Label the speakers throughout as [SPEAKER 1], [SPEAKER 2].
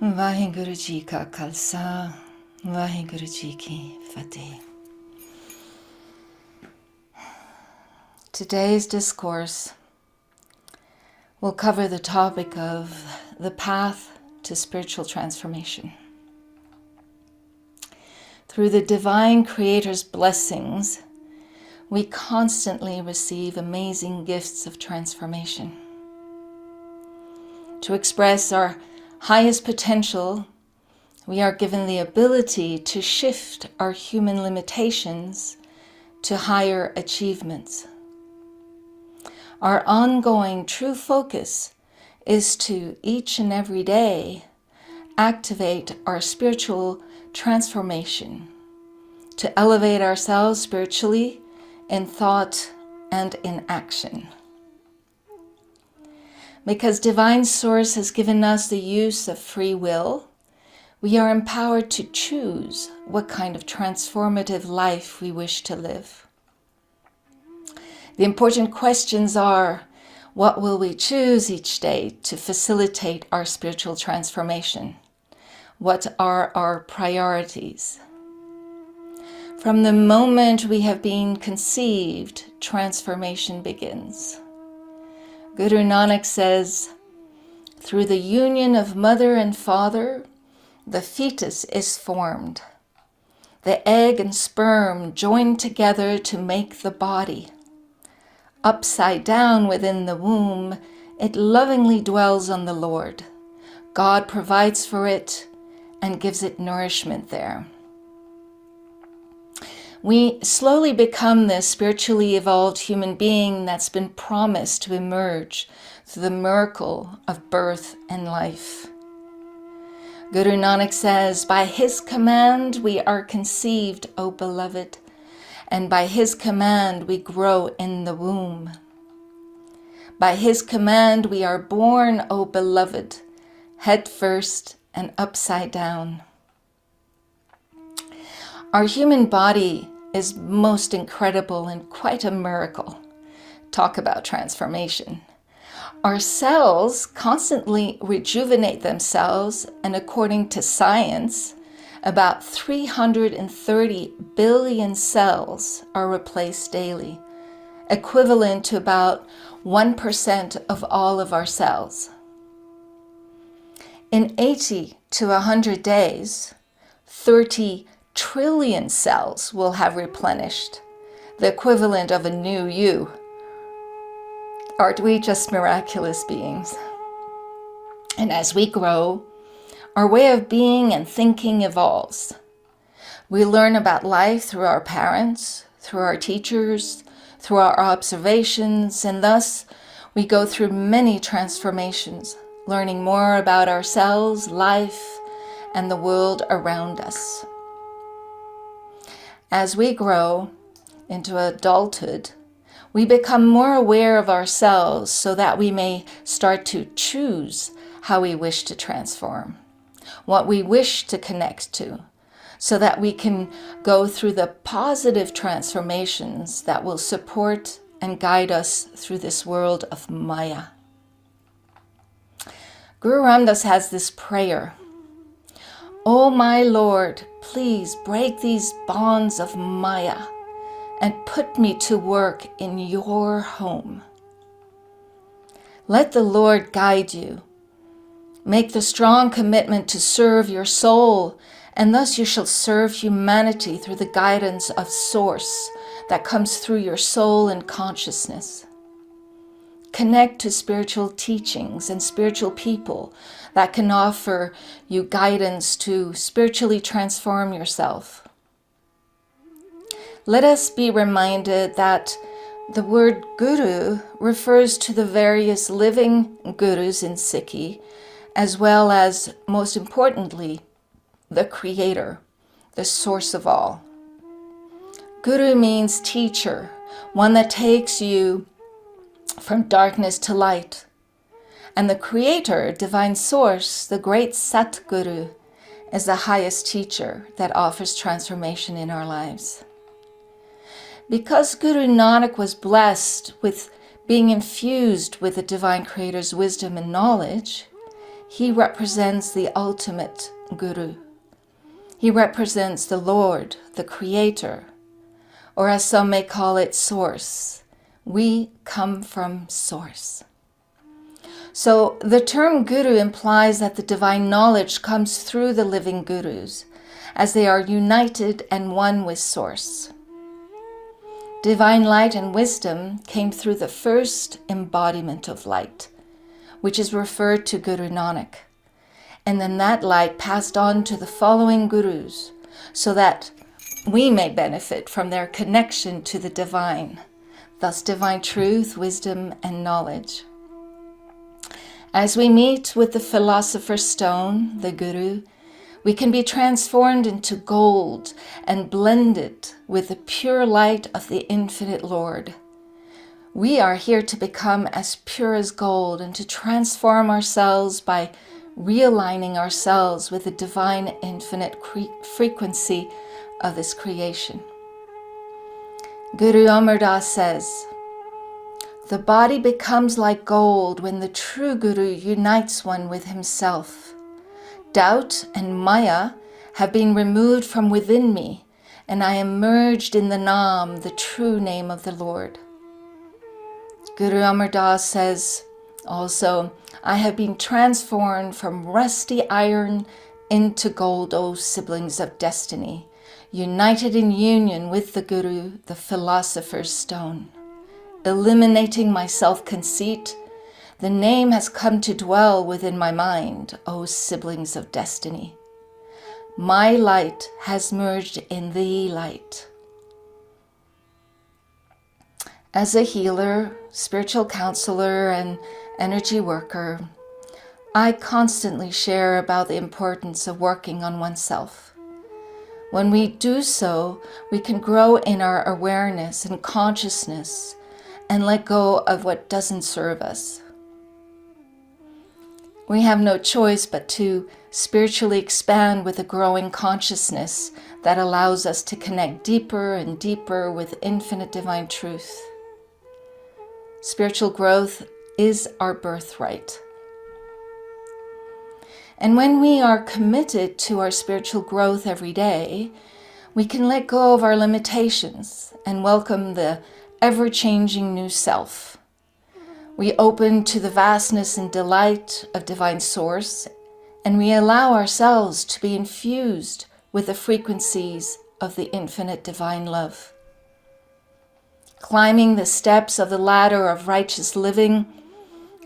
[SPEAKER 1] Vaheguru Ji Ka Khalsa, Vaheguru Ji Ki Fateh. Today's discourse will cover the topic of the path to spiritual transformation. Through the divine Creator's blessings, we constantly receive amazing gifts of transformation. To express our highest potential, we are given the ability to shift our human limitations to higher achievements. Our ongoing true focus is to each and every day activate our spiritual transformation, to elevate ourselves spiritually in thought and in action. Because Divine Source has given us the use of free will, we are empowered to choose what kind of transformative life we wish to live. The important questions are, what will we choose each day to facilitate our spiritual transformation? What are our priorities? From the moment we have been conceived, transformation begins. Guru Nanak says, through the union of mother and father, the fetus is formed. The egg and sperm join together to make the body. Upside down within the womb, it lovingly dwells on the Lord. God provides for it and gives it nourishment there. We slowly become this spiritually evolved human being that's been promised to emerge through the miracle of birth and life. Guru Nanak says, by his command we are conceived, O beloved, and by his command we grow in the womb. By his command we are born, O beloved, head first and upside down. Our human body is most incredible and quite a miracle. Talk about transformation. Our cells constantly rejuvenate themselves, and according to science, about 330 billion cells are replaced daily, equivalent to about 1% of all of our cells. In 80 to 100 days, 30 trillion cells will have replenished, the equivalent of a new you. Aren't we just miraculous beings? And as we grow, our way of being and thinking evolves. We learn about life through our parents, through our teachers, through our observations, and thus we go through many transformations, learning more about ourselves, life, and the world around us. As we grow into adulthood, we become more aware of ourselves so that we may start to choose how we wish to transform, what we wish to connect to, so that we can go through the positive transformations that will support and guide us through this world of Maya. Guru Ram Dass has this prayer. O my Lord, please break these bonds of Maya and put me to work in your home. Let the Lord guide you. Make the strong commitment to serve your soul, and thus you shall serve humanity through the guidance of Source that comes through your soul and consciousness. Connect to spiritual teachings and spiritual people that can offer you guidance to spiritually transform yourself. Let us be reminded that the word Guru refers to the various living Gurus in Sikhi, as well as, most importantly, the Creator, the source of all. Guru means teacher, one that takes you from darkness to light. And the Creator, Divine Source, the great Satguru, is the highest teacher that offers transformation in our lives. Because Guru Nanak was blessed with being infused with the Divine Creator's wisdom and knowledge, he represents the ultimate Guru. He represents the Lord, the Creator, or as some may call it, Source. We come from Source. So the term Guru implies that the divine knowledge comes through the living Gurus, as they are united and one with Source. Divine light and wisdom came through the first embodiment of light, which is referred to Guru Nanak. And then that light passed on to the following Gurus, so that we may benefit from their connection to the divine, thus divine truth, wisdom, and knowledge. As we meet with the philosopher's stone, the Guru, we can be transformed into gold and blended with the pure light of the infinite Lord. We are here to become as pure as gold and to transform ourselves by realigning ourselves with the divine infinite frequency of this creation. Guru Amar Das says, "The body becomes like gold when the true Guru unites one with himself. Doubt and Maya have been removed from within me, and I am merged in the Nam, the true name of the Lord." Guru Amar Das says also, "I have been transformed from rusty iron into gold, O siblings of destiny, united in union with the Guru, the philosopher's stone. Eliminating my self-conceit, the name has come to dwell within my mind, O siblings of destiny. My light has merged in the light." As a healer, spiritual counselor, and energy worker, I constantly share about the importance of working on oneself. When we do so, we can grow in our awareness and consciousness and let go of what doesn't serve us. We have no choice but to spiritually expand with a growing consciousness that allows us to connect deeper and deeper with infinite divine truth. Spiritual growth is our birthright. And when we are committed to our spiritual growth every day, we can let go of our limitations and welcome the ever-changing new self. We open to the vastness and delight of divine source, and we allow ourselves to be infused with the frequencies of the infinite divine love. Climbing the steps of the ladder of righteous living,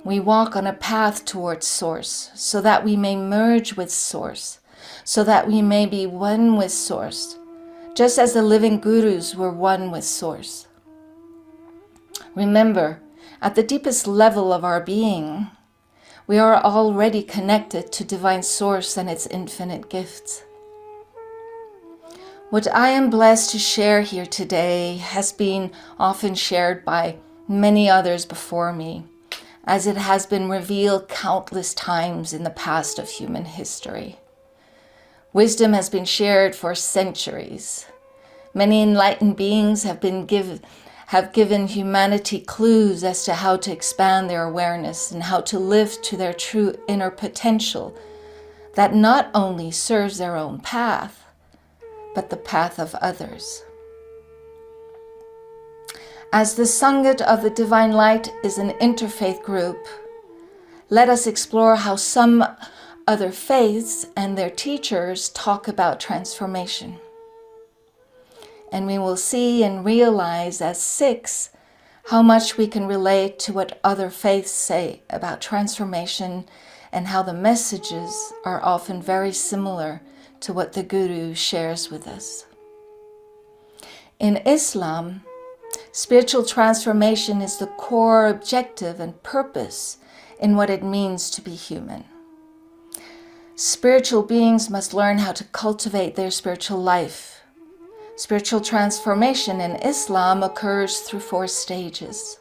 [SPEAKER 1] we walk on a path towards Source, so that we may merge with Source, so that we may be one with Source, just as the living Gurus were one with Source. Remember, at the deepest level of our being, we are already connected to divine Source and its infinite gifts. What I am blessed to share here today has been often shared by many others before me, as it has been revealed countless times in the past of human history. Wisdom has been shared for centuries. Many enlightened beings have given humanity clues as to how to expand their awareness and how to live to their true inner potential that not only serves their own path, but the path of others. As the Sangat of the Divine Light is an interfaith group, let us explore how some other faiths and their teachers talk about transformation. And we will see and realize as Sikhs how much we can relate to what other faiths say about transformation and how the messages are often very similar to what the Guru shares with us. In Islam, spiritual transformation is the core objective and purpose in what it means to be human. Spiritual beings must learn how to cultivate their spiritual life. Spiritual transformation in Islam occurs through 4 stages.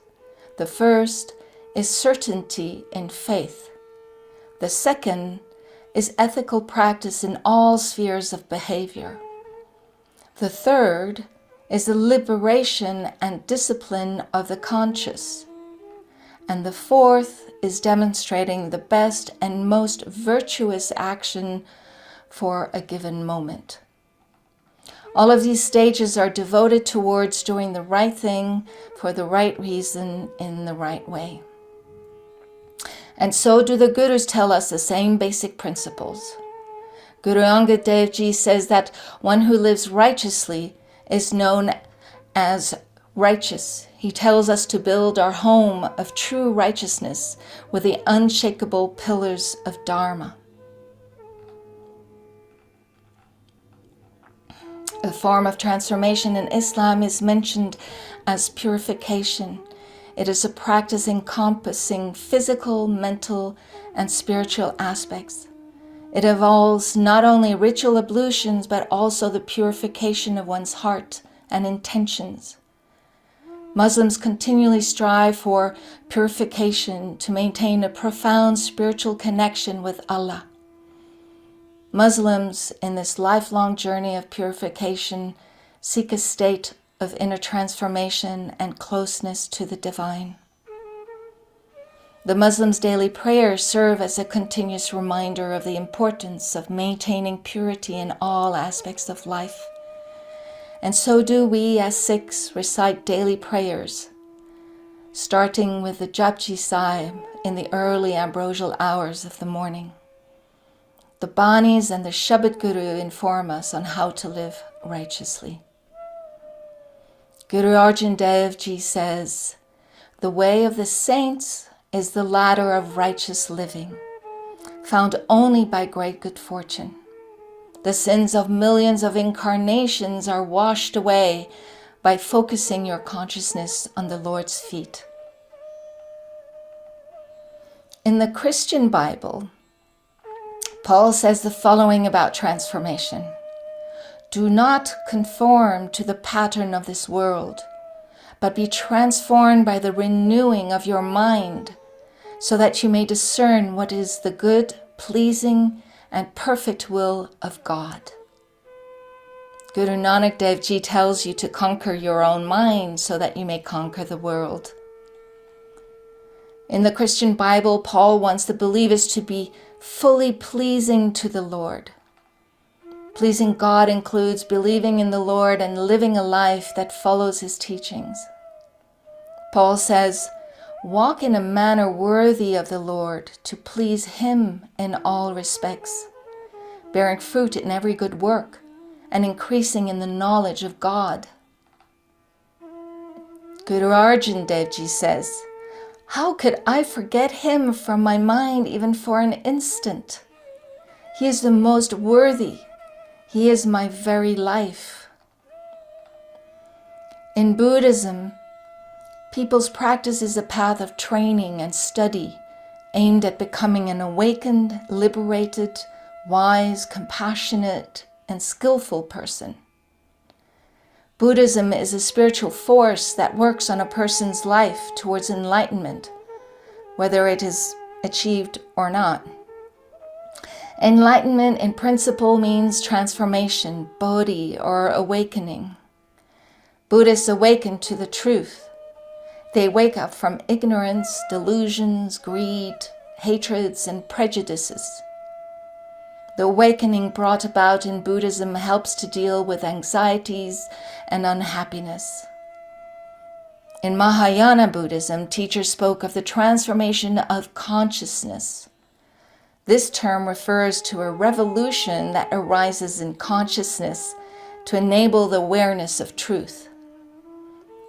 [SPEAKER 1] The first is certainty in faith. The second is ethical practice in all spheres of behavior. The third is the liberation and discipline of the conscious. And the fourth is demonstrating the best and most virtuous action for a given moment. All of these stages are devoted towards doing the right thing for the right reason in the right way. And so do the Gurus tell us the same basic principles. Guru Angad Dev Ji says that one who lives righteously is known as righteous. He tells us to build our home of true righteousness with the unshakable pillars of Dharma. A form of transformation in Islam is mentioned as purification. It is a practice encompassing physical, mental, and spiritual aspects. It involves not only ritual ablutions, but also the purification of one's heart and intentions. Muslims continually strive for purification to maintain a profound spiritual connection with Allah. Muslims in this lifelong journey of purification seek a state of inner transformation and closeness to the divine. The Muslims' daily prayers serve as a continuous reminder of the importance of maintaining purity in all aspects of life. And so do we as Sikhs recite daily prayers, starting with the Japji Sahib in the early ambrosial hours of the morning. The Banis and the Shabad Guru inform us on how to live righteously. Guru Arjan Dev Ji says, "The way of the saints is the ladder of righteous living, found only by great good fortune. The sins of millions of incarnations are washed away by focusing your consciousness on the Lord's feet." In the Christian Bible, Paul says the following about transformation: "Do not conform to the pattern of this world, but be transformed by the renewing of your mind, so that you may discern what is the good, pleasing, and perfect will of God." Guru Nanak Dev Ji tells you to conquer your own mind so that you may conquer the world. In the Christian Bible, Paul wants the believers to be fully pleasing to the Lord. Pleasing God includes believing in the Lord and living a life that follows his teachings. Paul says, "Walk in a manner worthy of the Lord, to please him in all respects, bearing fruit in every good work and increasing in the knowledge of God." Guru Arjan Dev Ji says, "How could I forget him from my mind even for an instant? He is the most worthy. He is my very life." In Buddhism, people's practice is a path of training and study aimed at becoming an awakened, liberated, wise, compassionate, and skillful person. Buddhism is a spiritual force that works on a person's life towards enlightenment, whether it is achieved or not. Enlightenment in principle means transformation, bodhi, or awakening. Buddhists awaken to the truth. They wake up from ignorance, delusions, greed, hatreds, and prejudices. The awakening brought about in Buddhism helps to deal with anxieties and unhappiness. In Mahayana Buddhism, teachers spoke of the transformation of consciousness. This term refers to a revolution that arises in consciousness to enable the awareness of truth.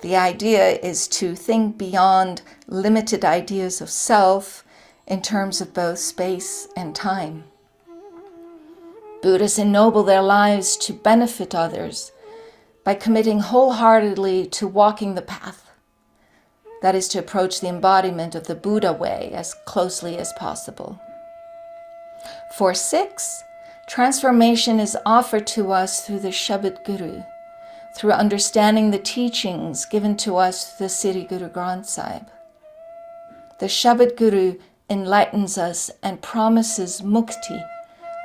[SPEAKER 1] The idea is to think beyond limited ideas of self in terms of both space and time. Buddhists ennoble their lives to benefit others by committing wholeheartedly to walking the path. That is to approach the embodiment of the Buddha way as closely as possible. For Sikhs, transformation is offered to us through the Shabad Guru, through understanding the teachings given to us through the Sri Guru Granth Sahib. The Shabad Guru enlightens us and promises mukti,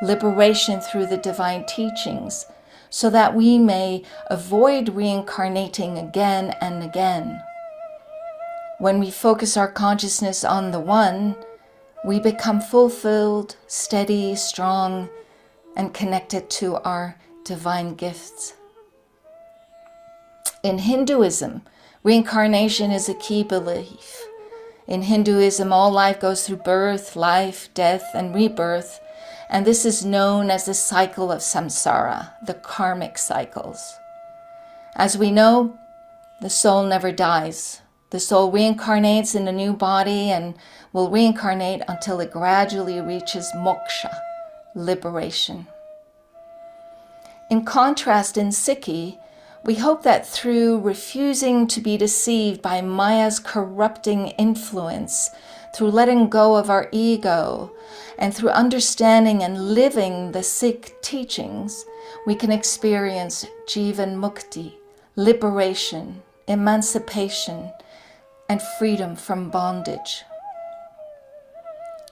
[SPEAKER 1] liberation through the divine teachings, so that we may avoid reincarnating again and again. When we focus our consciousness on the One, we become fulfilled, steady, strong, and connected to our divine gifts. In Hinduism, reincarnation is a key belief. In Hinduism, all life goes through birth, life, death, and rebirth, and this is known as the cycle of samsara, the karmic cycles. As we know, the soul never dies. The soul reincarnates in a new body and will reincarnate until it gradually reaches moksha, liberation. In contrast, in Sikhi, we hope that through refusing to be deceived by Maya's corrupting influence, through letting go of our ego, and through understanding and living the Sikh teachings, we can experience Jivan Mukti, liberation, emancipation, and freedom from bondage.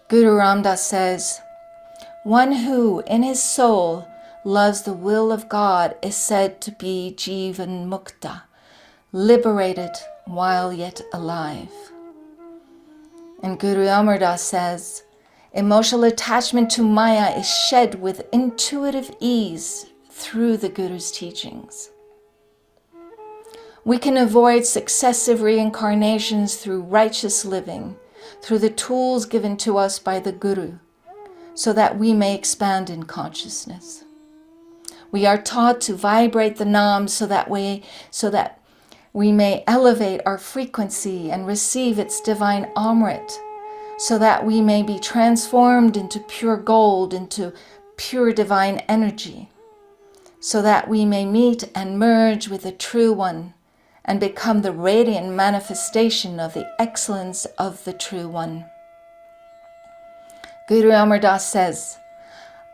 [SPEAKER 1] Guru Ram Das says, "One who, in his soul, loves the will of God is said to be Jivan Mukta, liberated while yet alive." And Guru Amar Das says, "Emotional attachment to Maya is shed with intuitive ease through the Guru's teachings." We can avoid successive reincarnations through righteous living, through the tools given to us by the Guru, so that we may expand in consciousness. We are taught to vibrate the Nam so that we may elevate our frequency and receive its divine Amrit, so that we may be transformed into pure gold, into pure divine energy, so that we may meet and merge with the True One and become the radiant manifestation of the excellence of the True One. Guru Amar Das says,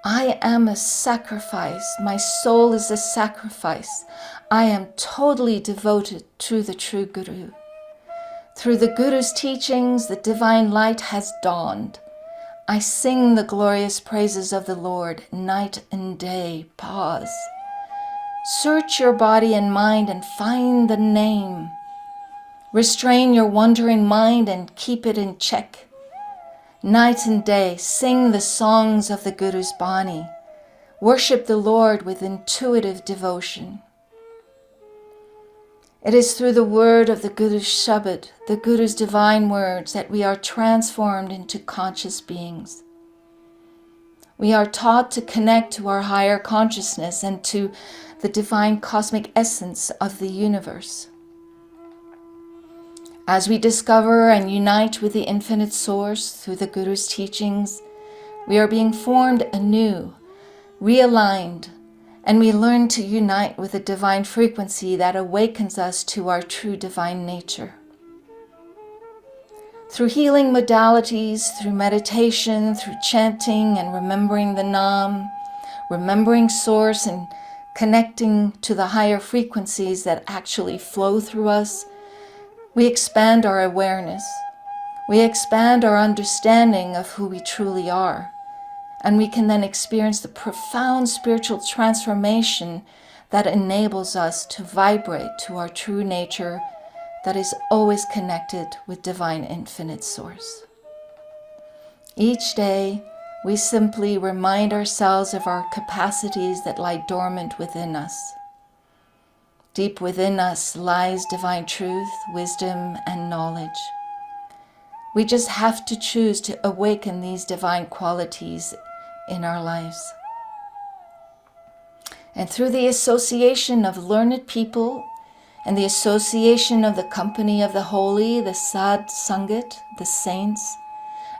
[SPEAKER 1] "I am a sacrifice. My soul is a sacrifice. I am totally devoted to the true Guru. Through the Guru's teachings, the divine light has dawned. I sing the glorious praises of the Lord night and day." Pause. Search your body and mind and find the name. Restrain your wandering mind and keep it in check. Night and day, sing the songs of the Guru's Bani. Worship the Lord with intuitive devotion. It is through the word of the Guru's Shabad, the Guru's divine words, that we are transformed into conscious beings. We are taught to connect to our higher consciousness and to the divine cosmic essence of the universe. As we discover and unite with the infinite source through the Guru's teachings, we are being formed anew, realigned, and we learn to unite with a divine frequency that awakens us to our true divine nature. Through healing modalities, through meditation, through chanting and remembering the Nam, remembering Source and connecting to the higher frequencies that actually flow through us, we expand our awareness. We expand our understanding of who we truly are. And we can then experience the profound spiritual transformation that enables us to vibrate to our true nature that is always connected with divine infinite source. Each day, we simply remind ourselves of our capacities that lie dormant within us. Deep within us lies divine truth, wisdom, and knowledge. We just have to choose to awaken these divine qualities in our lives. And through the association of learned people and the association of the company of the holy, the Sad Sangat, the saints,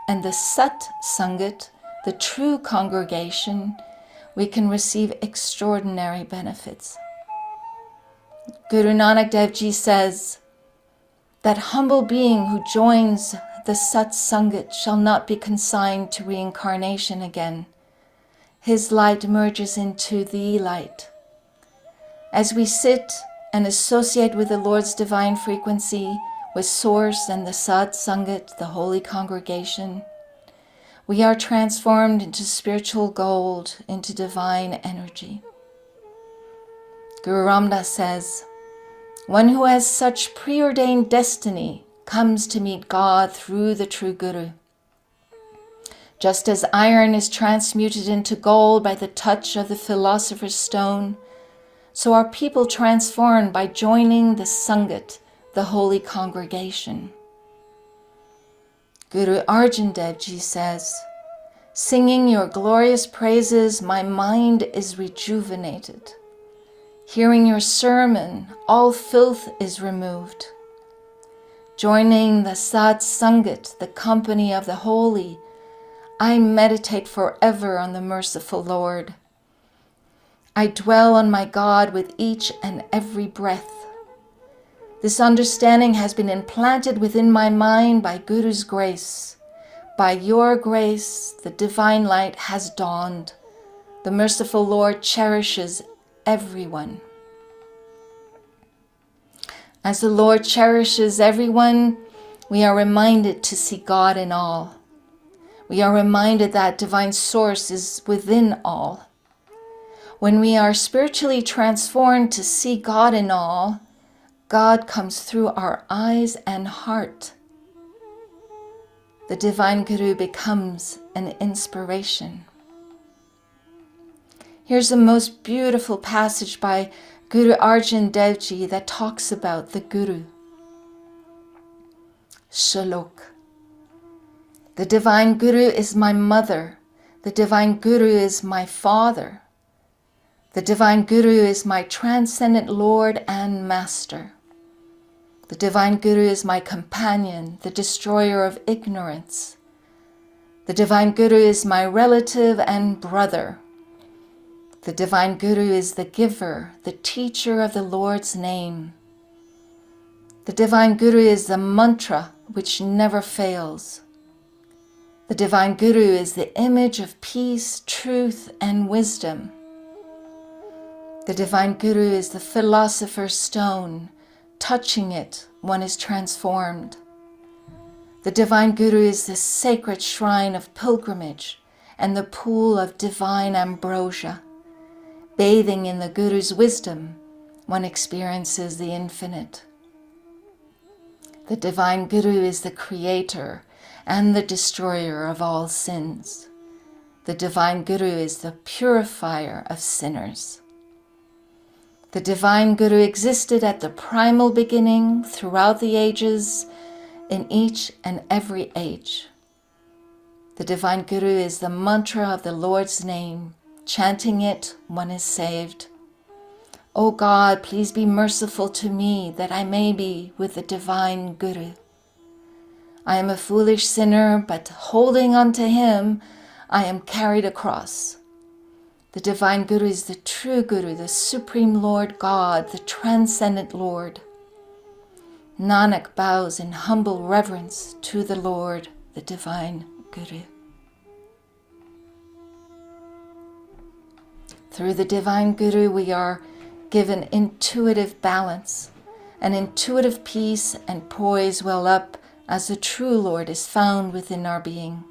[SPEAKER 1] and the Sat Sangat, the true congregation, we can receive extraordinary benefits. Guru Nanak Dev Ji says, "That humble being who joins the Sat Sangat shall not be consigned to reincarnation again. His light merges into the light." As we sit and associate with the Lord's divine frequency, with Source and the Sat Sangat, the holy congregation, we are transformed into spiritual gold, into divine energy. Guru Ram Das says, "One who has such preordained destiny comes to meet God through the true Guru. Just as iron is transmuted into gold by the touch of the philosopher's stone, so are people transformed by joining the Sangat, the holy congregation. Guru Arjan Dev Ji says, "Singing your glorious praises, my mind is rejuvenated. Hearing your sermon, all filth is removed. Joining the Sat Sangat, the company of the holy, I meditate forever on the merciful Lord. I dwell on my God with each and every breath. This understanding has been implanted within my mind by Guru's grace. By your grace, the divine light has dawned. The merciful Lord cherishes everyone." As the Lord cherishes everyone, we are reminded to see God in all. We are reminded that divine source is within all. When we are spiritually transformed to see God in all, God comes through our eyes and heart. The divine Guru becomes an inspiration. Here's the most beautiful passage by Guru Arjan Dev Ji that talks about the Guru. Shalok. The divine Guru is my mother. The divine Guru is my father. The divine Guru is my transcendent Lord and Master. The divine Guru is my companion, the destroyer of ignorance. The divine Guru is my relative and brother. The divine Guru is the giver, the teacher of the Lord's name. The divine Guru is the mantra which never fails. The divine Guru is the image of peace, truth, and wisdom. The divine Guru is the philosopher's stone. Touching it, one is transformed. The divine Guru is the sacred shrine of pilgrimage and the pool of divine ambrosia. Bathing in the Guru's wisdom, one experiences the infinite. The divine Guru is the creator and the destroyer of all sins. The divine Guru is the purifier of sinners. The divine Guru existed at the primal beginning, throughout the ages, in each and every age. The divine Guru is the mantra of the Lord's name. Chanting it, one is saved. O God, please be merciful to me that I may be with the divine Guru. I am a foolish sinner, but holding on to him, I am carried across. The divine Guru is the true Guru, the Supreme Lord God, the transcendent Lord. Nanak bows in humble reverence to the Lord, the divine Guru. Through the divine Guru, we are given intuitive balance, and intuitive peace and poise well up as the true Lord is found within our being.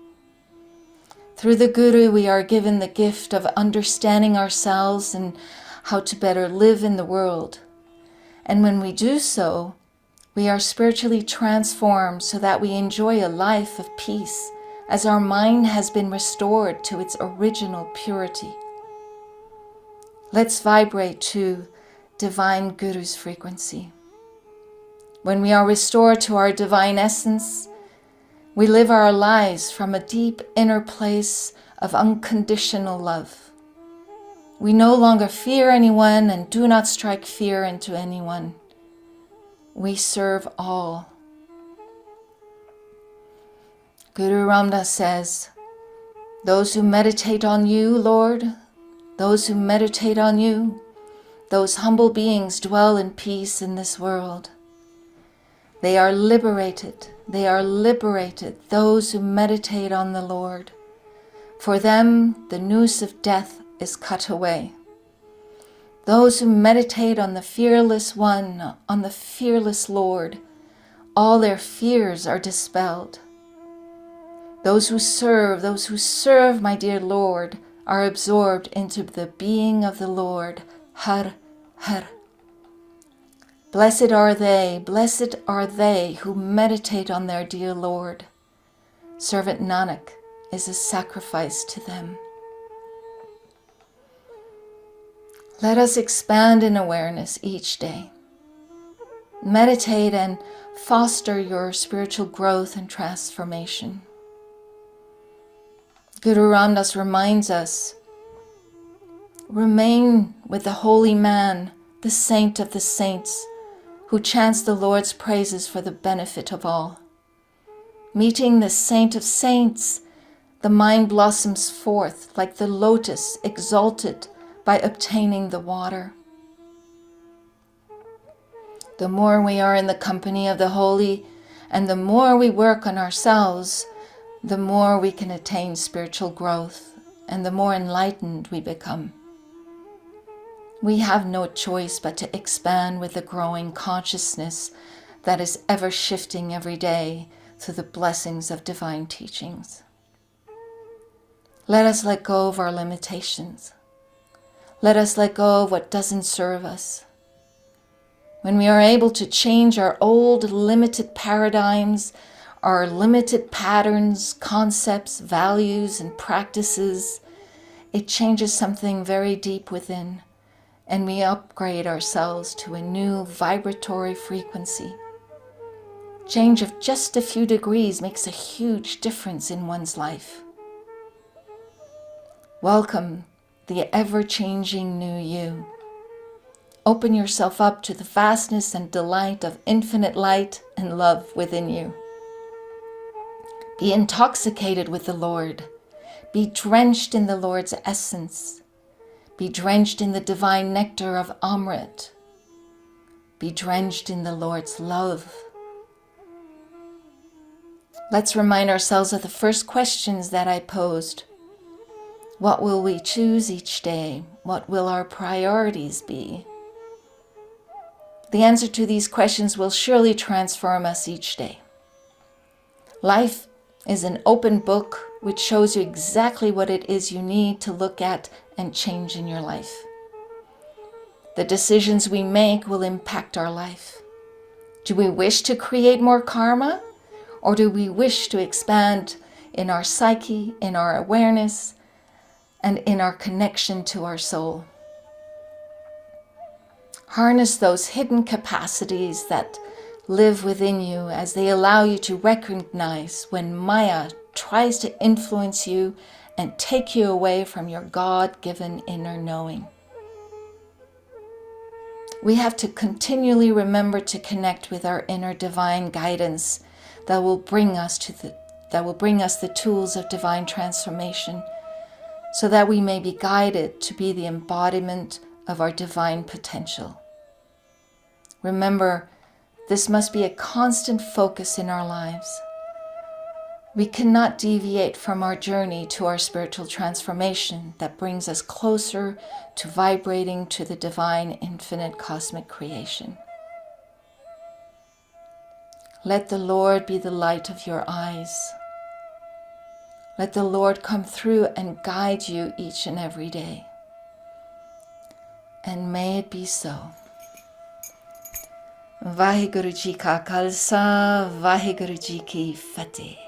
[SPEAKER 1] Through the Guru, we are given the gift of understanding ourselves and how to better live in the world. And when we do so, we are spiritually transformed so that we enjoy a life of peace as our mind has been restored to its original purity. Let's vibrate to divine Guru's frequency. When we are restored to our divine essence, we live our lives from a deep inner place of unconditional love. We no longer fear anyone and do not strike fear into anyone. We serve all. Guru Ramdas says, "Those who meditate on you, Lord, those who meditate on you, those humble beings dwell in peace in this world. They are liberated, those who meditate on the Lord. For them, the noose of death is cut away. Those who meditate on the fearless one, on the fearless Lord, all their fears are dispelled. Those who serve, my dear Lord, are absorbed into the being of the Lord, Har Har. Blessed are they who meditate on their dear Lord. Servant Nanak is a sacrifice to them. Let us expand in awareness each day. Meditate and foster your spiritual growth and transformation. Guru Ram Das reminds us, remain with the holy man, the saint of the saints, who chants the Lord's praises for the benefit of all. Meeting the saint of saints, the mind blossoms forth like the lotus exalted by obtaining the water. The more we are in the company of the holy, and the more we work on ourselves, the more we can attain spiritual growth, and the more enlightened we become. We have no choice but to expand with the growing consciousness that is ever shifting every day through the blessings of divine teachings. Let us let go of our limitations. Let us let go of what doesn't serve us. When we are able to change our old limited paradigms, our limited patterns, concepts, values, and practices, it changes something very deep within, and we upgrade ourselves to a new vibratory frequency. Change of just a few degrees makes a huge difference in one's life. Welcome the ever-changing new you. Open yourself up to the vastness and delight of infinite light and love within you. Be intoxicated with the Lord. Be drenched in the Lord's essence. Be drenched in the divine nectar of Amrit. Be drenched in the Lord's love. Let's remind ourselves of the first questions that I posed. What will we choose each day? What will our priorities be? The answer to these questions will surely transform us each day. Life is an open book which shows you exactly what it is you need to look at and change in your life. The decisions we make will impact our life. Do we wish to create more karma, or do we wish to expand in our psyche, in our awareness, and in our connection to our soul? Harness those hidden capacities that live within you as they allow you to recognize when Maya tries to influence you and take you away from your God-given inner knowing. We have to continually remember to connect with our inner divine guidance that will bring us the tools of divine transformation, so that we may be guided to be the embodiment of our divine potential. Remember, this must be a constant focus in our lives. We cannot deviate from our journey to our spiritual transformation that brings us closer to vibrating to the divine infinite cosmic creation. Let the Lord be the light of your eyes. Let the Lord come through and guide you each and every day. And may it be so. Vaheguru Ji Ka Khalsa, Vaheguru Ji Ki Fateh.